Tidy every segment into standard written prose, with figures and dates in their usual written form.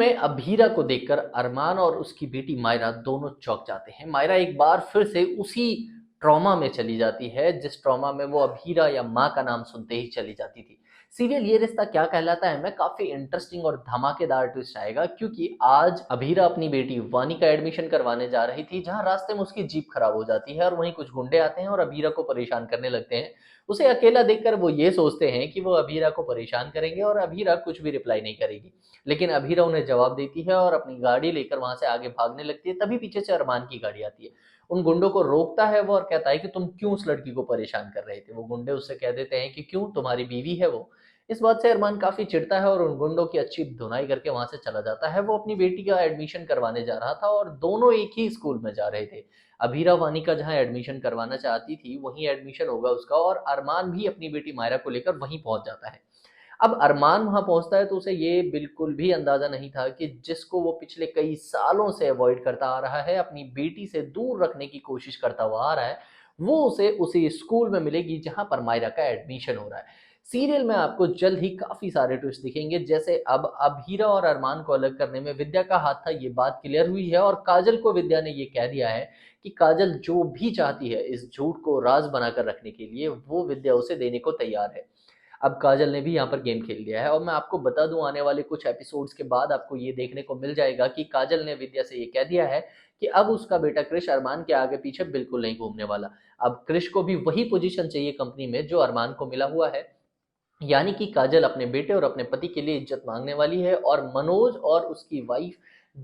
में अभीरा को देखकर अरमान और उसकी बेटी मायरा दोनों चौंक जाते हैं। मायरा एक बार फिर से उसी ट्रॉमा में चली जाती है जिस ट्रॉमा में वो अभीरा या माँ का नाम सुनते ही चली जाती थी। सीरियल ये रिश्ता क्या कहलाता है में काफी इंटरेस्टिंग और धमाकेदार ट्विस्ट आएगा, क्योंकि आज अभीरा अपनी बेटी वानी का एडमिशन करवाने जा रही थी, जहां रास्ते में उसकी जीप खराब हो जाती है और वहीं कुछ गुंडे आते हैं और अभीरा को परेशान करने लगते हैं। उसे अकेला देखकर वो ये सोचते हैं कि वो अभीरा को परेशान करेंगे और अभीरा कुछ भी रिप्लाई नहीं करेगी, लेकिन अभीरा उन्हें जवाब देती है और अपनी गाड़ी लेकर वहां से आगे भागने लगती है। तभी पीछे से अरमान की गाड़ी आती है, उन गुंडों को रोकता है वो और कहता है कि तुम क्यों उस लड़की को परेशान कर रहे थे। वो गुंडे उससे कह देते हैं कि क्यों, तुम्हारी बीवी है वो। इस बात से अरमान काफी चिढ़ता है और उन गुंडों की अच्छी धुनाई करके वहां से चला जाता है। वो अपनी बेटी का एडमिशन करवाने जा रहा था और दोनों एक ही स्कूल में जा रहे थे। अभीरा वानी का जहाँ एडमिशन करवाना चाहती थी वहीं एडमिशन होगा उसका, और अरमान भी अपनी बेटी मायरा को लेकर वहीं पहुंच जाता है। अब अरमान वहां पहुंचता है तो उसे ये बिल्कुल भी अंदाजा नहीं था कि जिसको वो पिछले कई सालों से अवॉइड करता आ रहा है, अपनी बेटी से दूर रखने की कोशिश करता हुआ आ रहा है, वो उसे उसी स्कूल में मिलेगी जहां पर मायरा का एडमिशन हो रहा है। सीरियल में आपको जल्द ही काफी सारे ट्विस्ट दिखेंगे, जैसे अब हीरा और अरमान को अलग करने में विद्या का हाथ था, ये बात क्लियर हुई है और काजल को विद्या ने ये कह दिया है कि काजल जो भी चाहती है इस झूठ को राज बनाकर रखने के लिए वो विद्या उसे देने को तैयार है। अब काजल ने भी यहाँ पर गेम खेल लिया है और मैं आपको बता दूं, आने वाले कुछ एपिसोड्स के बाद आपको ये देखने को मिल जाएगा कि काजल ने विद्या से ये कह दिया है कि अब उसका बेटा क्रिश अरमान के आगे पीछे बिल्कुल नहीं घूमने वाला। अब क्रिश को भी वही पोजीशन चाहिए कंपनी में जो अरमान को मिला हुआ है, यानी कि काजल अपने बेटे और अपने पति के लिए इज्जत मांगने वाली है और मनोज और उसकी वाइफ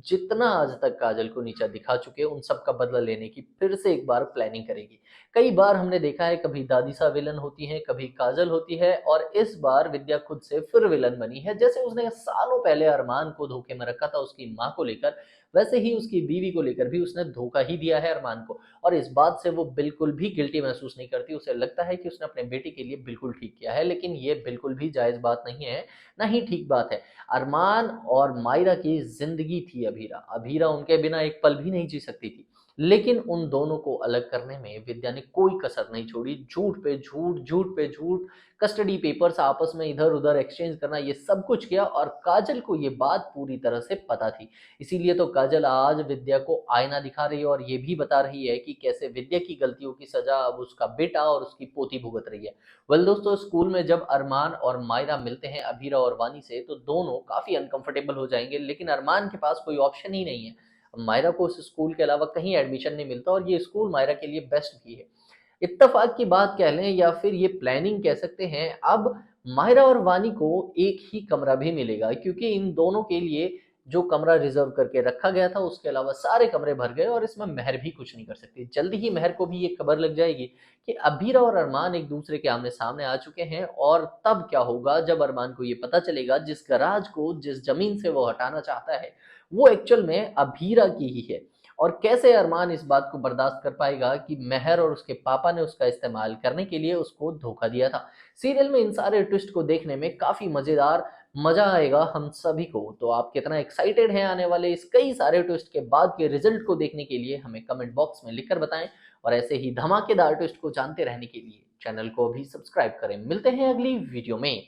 जितना आज तक काजल को नीचा दिखा चुके हैं उन सब का बदला लेने की फिर से एक बार प्लानिंग करेगी। कई बार हमने देखा है, कभी दादी सा विलन होती है, कभी काजल होती है, और इस बार विद्या खुद से फिर विलन बनी है। जैसे उसने सालों पहले अरमान को धोखे में रखा था उसकी माँ को लेकर, वैसे ही उसकी बीवी को लेकर भी उसने धोखा ही दिया है अरमान को, और इस बात से वो बिल्कुल भी गिल्टी महसूस नहीं करती। उसे लगता है कि उसने अपने बेटे के लिए बिल्कुल ठीक किया है, लेकिन ये बिल्कुल भी जायज़ बात नहीं है, ना ही ठीक बात है। अरमान और मायरा की ज़िंदगी थी अभीरा, अभीरा उनके बिना एक पल भी नहीं जी सकती थी। लेकिन उन दोनों को अलग करने में विद्या ने कोई कसर नहीं छोड़ी, झूठ पे झूठ, झूठ पे झूठ, कस्टडी पेपर्स आपस में इधर-उधर एक्सचेंज करना, ये सब कुछ किया, और काजल को ये बात पूरी तरह से पता थी। इसीलिए तो काजल आज विद्या को आईना दिखा रही है और ये भी बता रही है कि कैसे विद्या की गलतियों की सजा अब उसका बेटा और उसकी पोती भुगत रही है। वेल दोस्तों, स्कूल में जब अरमान और मायरा मिलते हैं अभीरा और वानी से, तो दोनों काफी अनकंफर्टेबल हो जाएंगे, लेकिन अरमान के पास कोई ऑप्शन ही नहीं है। मायरा को उस स्कूल के अलावा कहीं एडमिशन नहीं मिलता और ये स्कूल मायरा के लिए बेस्ट भी है। इत्तेफाक की बात कह लें या फिर ये प्लानिंग कह सकते हैं। अब माहिरा और वानी को एक ही कमरा भी मिलेगा, क्योंकि इन दोनों के लिए जो कमरा रिजर्व करके रखा गया था उसके अलावा सारे कमरे भर गए और इसमें महर भी कुछ नहीं कर सकती। जल्दी ही महर को भी ये खबर लग जाएगी कि अभीरा और अरमान एक दूसरे के आमने सामने आ चुके हैं, और तब क्या होगा जब अरमान को ये पता चलेगा जिस गराज को, जिस जमीन से वो हटाना चाहता है, वो एक्चुअल में अभीरा की ही है। और कैसे अरमान इस बात को बर्दाश्त कर पाएगा कि मेहर और उसके पापा ने उसका इस्तेमाल करने के लिए उसको धोखा दिया था। सीरियल में इन सारे ट्विस्ट को देखने में काफी मजा आएगा हम सभी को। तो आप कितना एक्साइटेड हैं आने वाले इस कई सारे ट्विस्ट के बाद के रिजल्ट को देखने के लिए, हमें कमेंट बॉक्स में लिखकर बताएं। और ऐसे ही धमाकेदार ट्विस्ट को जानते रहने के लिए चैनल को भी सब्सक्राइब करें। मिलते हैं अगली वीडियो में।